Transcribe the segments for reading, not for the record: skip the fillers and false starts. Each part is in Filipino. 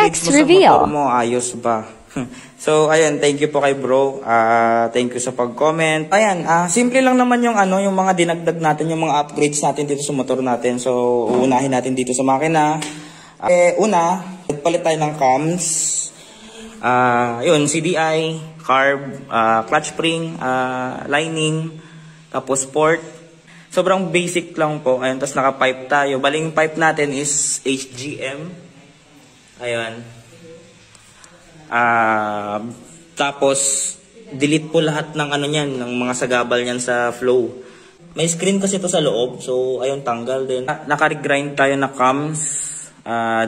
Next mo sa reveal. motor mo, ayos ba? So, ayan, thank you po kay bro. Thank you sa pag-comment. Ayan, simple lang naman yung yung mga dinagdag natin, yung mga upgrades natin dito sa motor natin. So, uunahin natin dito sa makina. Una, nagpalit tayo ng cams. Yun, CDI, carb, clutch spring, lining, tapos port. Sobrang basic lang po. Ayun, tapos naka-pipe tayo. Baling pipe natin is HGM. Ayun. Tapos, delete po lahat ng niyan, ng mga sagabal niyan sa flow. May screen kasi ito sa loob. So, ayun, tanggal din. Naka-regrind tayo na cams.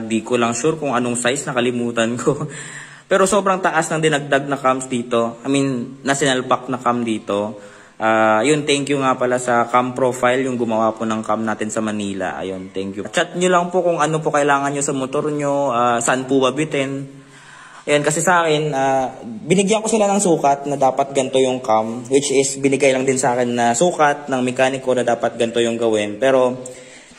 Di ko lang sure kung anong size, nakalimutan ko. Pero sobrang taas ng dinagdag na cams dito. I mean, nasinalpak na cam dito. Yun, thank you nga pala sa cam profile, yung gumawa po ng cam natin sa Manila. Ayun, thank you. Chat nyo lang po kung ano po kailangan nyo sa motor nyo, saan po babitin. Ayun, kasi sa akin, binigyan ko sila ng sukat na dapat ganito yung cam, which is binigay lang din sa akin na sukat ng mekaniko na dapat ganito yung gawin. Pero,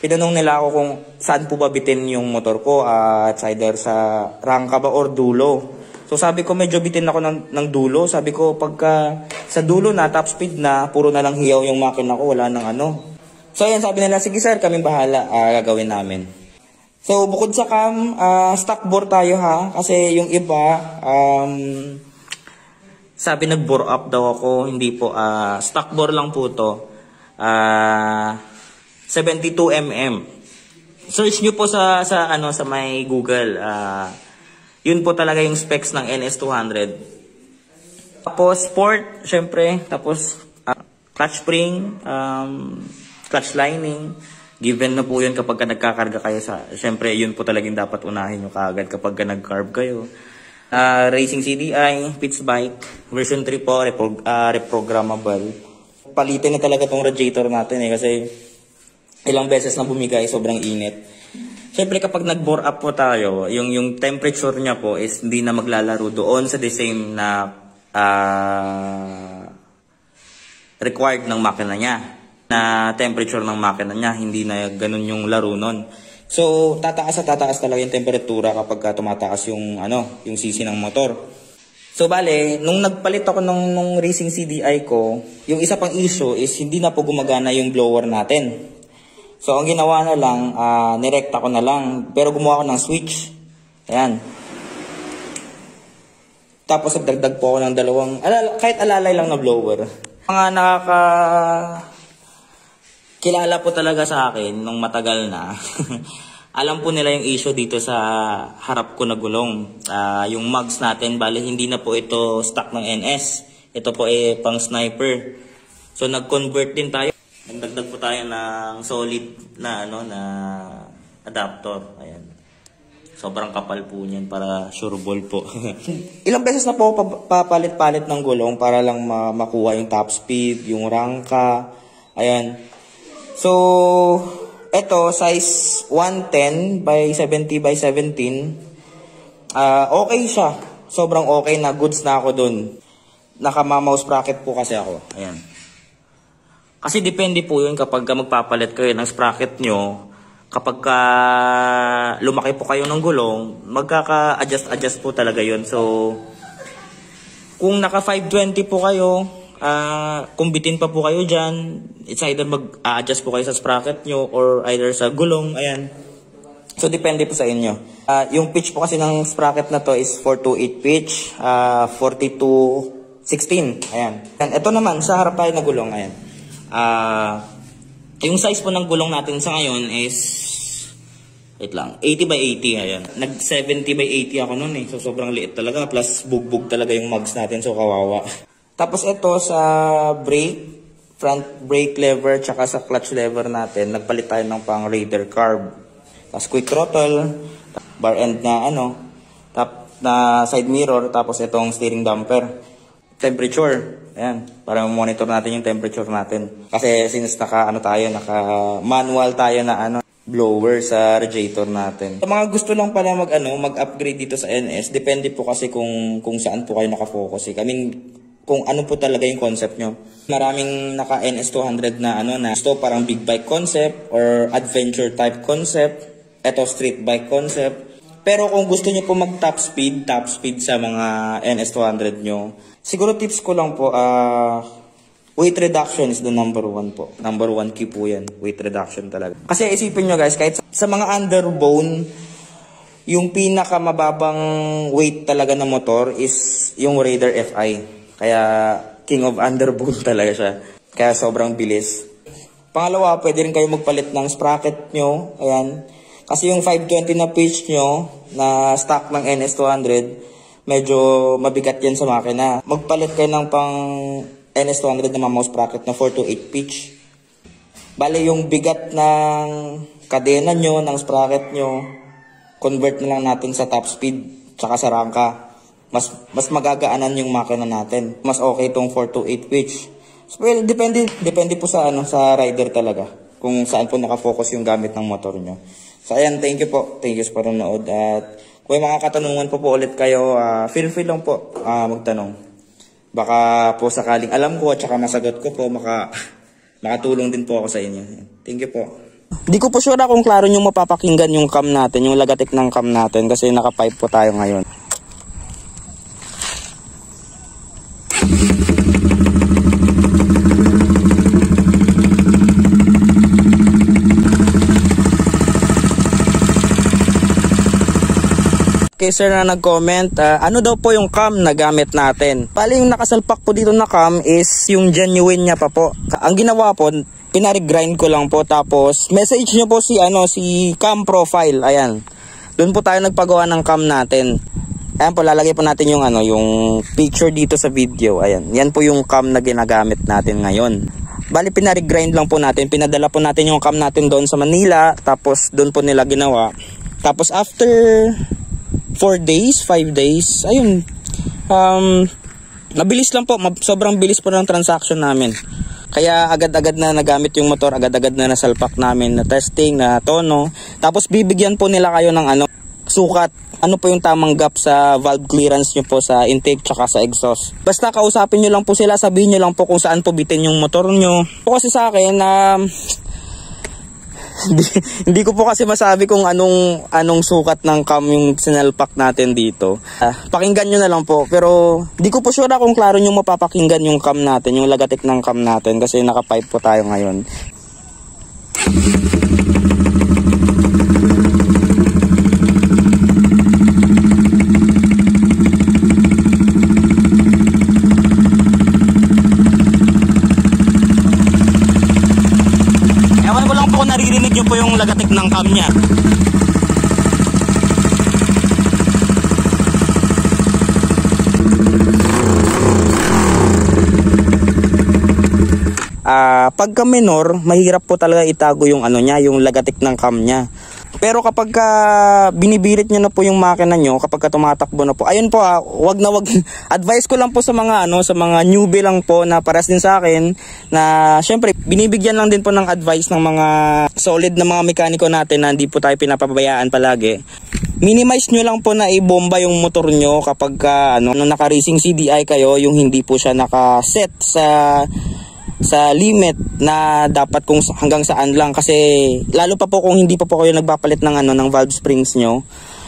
tinanong nila ako kung saan po babitin yung motor ko, at either sa rangka ba or dulo. So sabi ko medyo bitin ako ng dulo. Sabi ko pagka sa dulo na, top speed na, puro na lang hiyaw yung makina ko, wala nang So ayan, sabi nila, sige sir, kami bahala, gagawin namin. So bukod sa cam, stock bore tayo ha. Kasi yung iba, sabi nag-bore up daw ako. Hindi po, stock bore lang po to. 72mm. Search nyo po sa may Google. Yun po talaga yung specs ng NS200. Tapos sport, syempre. Tapos clutch spring, clutch lining. Given na po yun kapag nagkakarga kayo syempre yun po talagang dapat unahin nyo kaagad kapag nag-carb kayo. Racing CDI, pitch bike, version 3 po, reprogrammable. Palitin na talaga tong radiator natin kasi ilang beses na bumigay, sobrang init. Siyempre kapag nag-bore up po tayo, yung temperature niya po is hindi na maglalaro doon sa the same na required ng makina niya. Na temperature ng makina niya, hindi na ganun yung laro nun. So, tataas talaga yung temperatura kapag tumataas yung sisi ng motor. So, bale, nung nagpalit ako nung racing CDI ko, yung isa pang issue is hindi na po gumagana yung blower natin. So, ang ginawa na lang, nirekta ko na lang. Pero gumawa ko ng switch. Ayan. Tapos, nagdagdag po ako ng dalawang, kahit alalay lang na blower. Mga kilala po talaga sa akin nung matagal na. Alam po nila yung issue dito sa harap ko na gulong. Yung mugs natin, bali, hindi na po ito stock ng NS. Ito po pang sniper. So, nag-convert din tayo. Nagdagdag po tayo ng solid na na adapter. Ayan. Sobrang kapal po niyan para sure ball po. Ilang beses na po papalit-palit ng gulong para lang makuha yung top speed, yung rangka. Ayan. So, ito size 110 by 70 by 17. Okay siya. Sobrang okay na, goods na ako dun. Naka-mouse sprocket po kasi ako. Ayan. Kasi depende po yun kapag magpapalit kayo ng sprocket nyo, kapag lumaki po kayo ng gulong, magkaka-adjust po talaga yun. So, kung naka 520 po kayo, kung bitin pa po kayo dyan, it's either mag-adjust po kayo sa sprocket nyo or either sa gulong, ayan. So, depende po sa inyo. Yung pitch po kasi ng sprocket na to is 428 pitch, 4216, ayan. Ito naman, sa harap tayo na gulong, ayan. Yung size po ng gulong natin sa ngayon is 80 by 80, ayan. Nag 70 by 80 ako nun So sobrang liit talaga, plus bugbog talaga yung mugs natin, so kawawa. Tapos ito sa front brake lever tsaka sa clutch lever natin, nagpalit tayo ng pang Raider carb. Tapos quick throttle, bar end na na side mirror, tapos itong steering damper. Temperature, ayan, para monitor natin yung temperature natin. Kasi since naka manual tayo na blower sa radiator natin. Sa mga gusto lang pala mag-upgrade dito sa NS, depende po kasi kung saan po kayo naka-focus. I mean, kung ano po talaga yung concept nyo. Maraming naka NS200 na gusto parang big bike concept or adventure type concept. Ito street bike concept. Pero kung gusto niyo po mag top speed sa mga NS200 nyo, siguro tips ko lang po, weight reduction is the number one po. Number one key po yan, weight reduction talaga. Kasi isipin nyo guys, kahit sa mga underbone, yung pinakamababang weight talaga ng motor is yung Raider FI. Kaya king of underbone talaga siya. Kaya sobrang bilis. Pangalawa, pwede rin kayo magpalit ng sprocket nyo. Ayan. Kasi yung 520 na pitch nyo na stock ng NS200, medyo mabigat yan sa makina. Magpalit kayo ng pang NS200 na mouse sprocket na 428 pitch. Bale yung bigat ng kadena nyo, ng sprocket nyo, convert na lang natin sa top speed tsaka sa rangka. Mas magagaanan yung makina natin. Mas okay itong 428 pitch. Well, depende po sa sa rider talaga kung saan po nakafocus yung gamit ng motor nyo. So ayan, thank you po. Thank you sa panonood. At kung may mga katanungan po ulit kayo, feel free lang po magtanong. Baka po sakaling alam ko at saka masagot ko po, makatulong din po ako sa inyo. Thank you po. Di ko po sure kung klaro nyo mapapakinggan yung cam natin, yung lagatik ng cam natin kasi naka-pipe po tayo ngayon. Okay sir na nag-comment, ano daw po yung cam na gamit natin? Pali yung nakasalpak po dito na cam is yung genuine niya pa po. Ang ginawa po, pinarigrind ko lang po, tapos message nyo po si cam profile. Ayan, doon po tayo nagpagawa ng cam natin. Ayan po, lalagay po natin yung yung picture dito sa video. Ayan, yan po yung cam na ginagamit natin ngayon. Bali pinarigrind lang po natin, pinadala po natin yung cam natin doon sa Manila, tapos doon po nila ginawa. Tapos after 4 days, 5 days, ayun, mabilis lang po, sobrang bilis po ng transaction namin. Kaya agad-agad na nagamit yung motor, agad-agad na nasalpak namin, na testing, na tono. Tapos bibigyan po nila kayo ng sukat, ano po yung tamang gap sa valve clearance nyo po sa intake tsaka sa exhaust. Basta kausapin nyo lang po sila, sabihin nyo lang po kung saan po bitin yung motor nyo. Kasi sa akin, hindi ko po kasi masabi kung anong sukat ng cam yung sinalpak natin dito. Pakinggan nyo na lang po. Pero di ko po sure kung klaro nyo mapapakinggan yung cam natin, yung lagatik ng cam natin kasi naka-pipe po tayo ngayon. Naririnig nyo po yung lagatik ng cam nya. Pagka minor, mahirap po talaga itago yung yung lagatik ng cam nya. Pero kapag binibirit nyo na po yung makina nyo, kapag tumatakbo na po, ayun po wag advice ko lang po sa mga sa mga newbie lang po na paras din sa akin, na syempre binibigyan lang din po ng advice ng mga solid na mga mekaniko natin na hindi po tayo pinapabayaan palagi. Minimize nyo lang po na ibomba yung motor nyo kapag naka-racing CDI kayo, yung hindi po siya naka-set sa limit na dapat kung hanggang saan lang, kasi lalo pa po kung hindi pa po kayo nagpapalit ng ng valve springs nyo,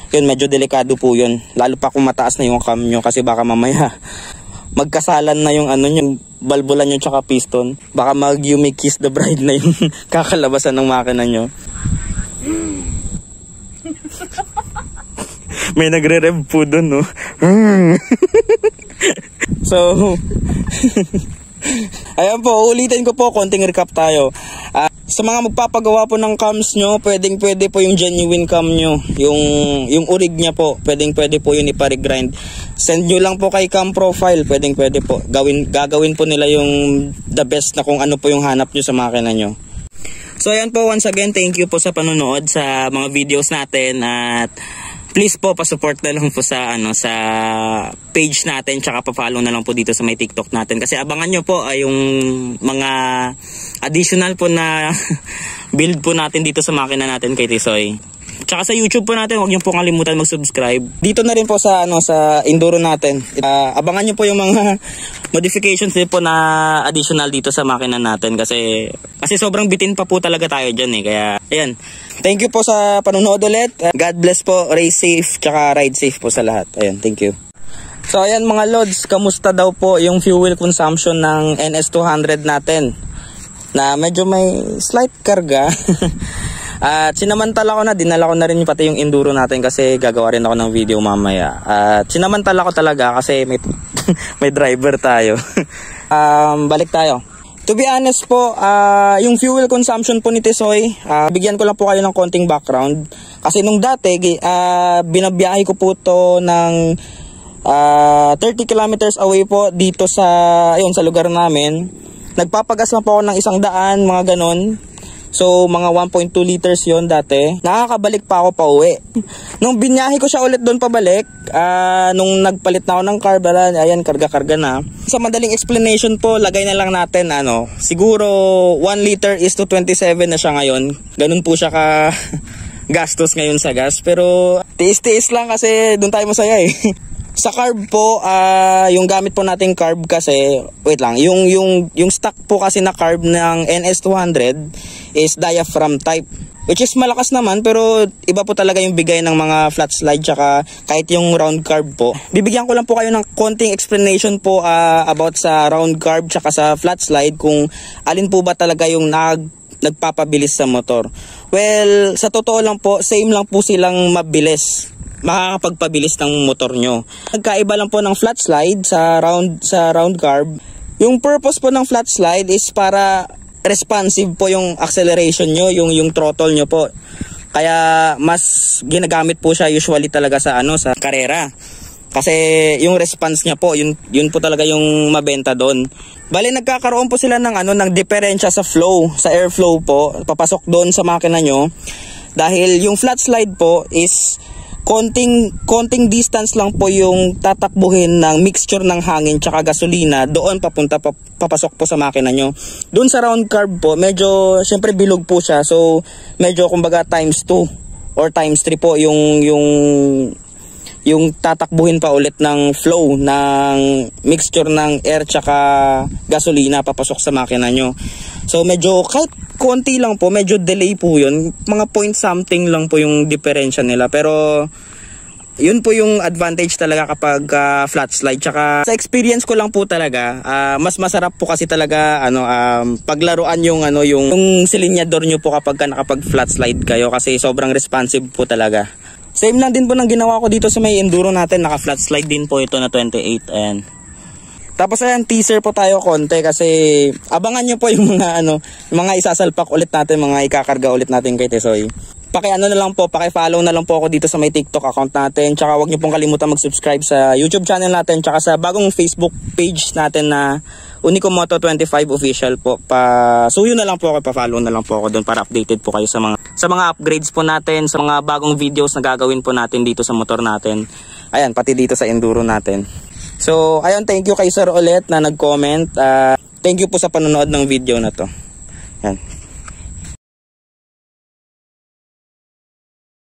yun medyo delikado po yun, lalo pa kung mataas na yung cam nyo, kasi baka mamaya magkasalan na yung yung balbulan nyo tsaka piston, baka you may kiss the bride na yung kakalabasan ng makina nyo. May nagre-rev po dun, no? So ayan po, ulitin ko po, konting recap tayo. Sa mga magpapagawa po ng cams nyo, pwede po yung genuine cam nyo, yung urig nya po, pwede po yun ipa-regrind. Send nyo lang po kay cam profile, pwede po. Gagawin po nila yung the best na kung ano po yung hanap nyo sa makina nyo. So ayan po, once again, thank you po sa panonood sa mga videos natin, at please po pa-support na lang po sa sa page natin, tsaka pa-follow na lang po dito sa may TikTok natin, kasi abangan nyo po yung mga additional po na build po natin dito sa makina natin kay Tisoy. Tsaka sa YouTube po natin, huwag nyo po kalimutan mag-subscribe. Dito na rin po sa sa Enduro natin. Abangan nyo po yung mga modifications din po na additional dito sa makina natin, kasi Kasi sobrang bitin pa po talaga tayo dyan eh. Kaya, ayan. Thank you po sa panonood ulit. God bless po. Race safe, tsaka ride safe po sa lahat. Ayan, thank you. So, ayan mga lods. Kamusta daw po yung fuel consumption ng NS200 natin? Na medyo may slight karga. At sinamantala ko na, dinala ko na rin pati yung enduro natin kasi gagawa rin ako ng video mamaya. At sinamantala ko talaga kasi may, may driver tayo. Balik tayo. To be honest po, yung fuel consumption po ni Tisoy, bigyan ko lang po kayo ng konting background. Kasi nung dati, binabiyahe ko po to ng 30 kilometers away po dito sa, ayun, sa lugar namin. Nagpapagas na po ako ng 100, mga ganon. So, mga 1.2 liters yon dati. Nakakabalik pa ako pa uwi. Nung binyahe ko siya ulit doon pabalik, nung nagpalit na ako ng carb, ayan, karga-karga na. Sa madaling explanation po, lagay na lang natin, siguro 1 liter is to 27 na siya ngayon. Ganun po siya ka gastos ngayon sa gas. Pero, tiis-tiis lang kasi doon tayo masaya eh. Sa carb po, yung gamit po nating carb kasi, wait lang, yung stock po kasi na carb ng NS200 is diaphragm type. Which is malakas naman pero iba po talaga yung bigay ng mga flat slide tsaka kahit yung round carb po. Bibigyan ko lang po kayo ng konting explanation po about sa round carb tsaka sa flat slide kung alin po ba talaga yung nagpapabilis sa motor. Well, sa totoo lang po, same lang po silang mabilis. Makakapagpabilis ng motor nyo. Nagkaiba lang po ng flat slide sa round carb. Yung purpose po ng flat slide is para responsive po yung acceleration nyo, yung throttle nyo po. Kaya mas ginagamit po siya usually talaga sa sa karera. Kasi yung response niya po, yun po talaga yung mabenta doon. Bale nagkakaroon po sila ng ng diferensya sa flow, sa airflow po, papasok doon sa makina nyo. Dahil yung flat slide po is konting distance lang po yung tatakbuhin ng mixture ng hangin tsaka gasolina doon papasok po sa makina nyo. Doon sa round carb po, medyo syempre bilog po siya. So medyo kumbaga times 2 or times 3 po yung tatakbuhin pa ulit ng flow ng mixture ng air tsaka gasolina papasok sa makina nyo. So medyo kahit konti lang po, medyo delay po yun. Mga point something lang po yung diferensya nila. Pero yun po yung advantage talaga kapag flat slide. Tsaka sa experience ko lang po talaga, mas masarap po kasi talaga paglaruan yung silinyador nyo po kapag nakapag flat slide kayo kasi sobrang responsive po talaga. Same lang din po ng ginawa ko dito sa may enduro natin. Naka flat slide din po ito na 28 and tapos ayan, teaser po tayo konti kasi abangan nyo po yung mga isasalpak ulit natin, mga ikakarga ulit natin kay Tisoy. Na lang po, paki-follow na lang po ako dito sa may TikTok account natin. Tsaka huwag nyo pong kalimutan mag-subscribe sa YouTube channel natin. Tsaka sa bagong Facebook page natin na Unico Moto 25 Official po. Suyo na lang po ako, pa-follow na lang po ako doon para updated po kayo sa mga upgrades po natin, sa mga bagong videos na gagawin po natin dito sa motor natin. Ayan, pati dito sa enduro natin. So, ayun, thank you kay Sir ulit na nag-comment. Thank you po sa panonood ng video na to. Yan.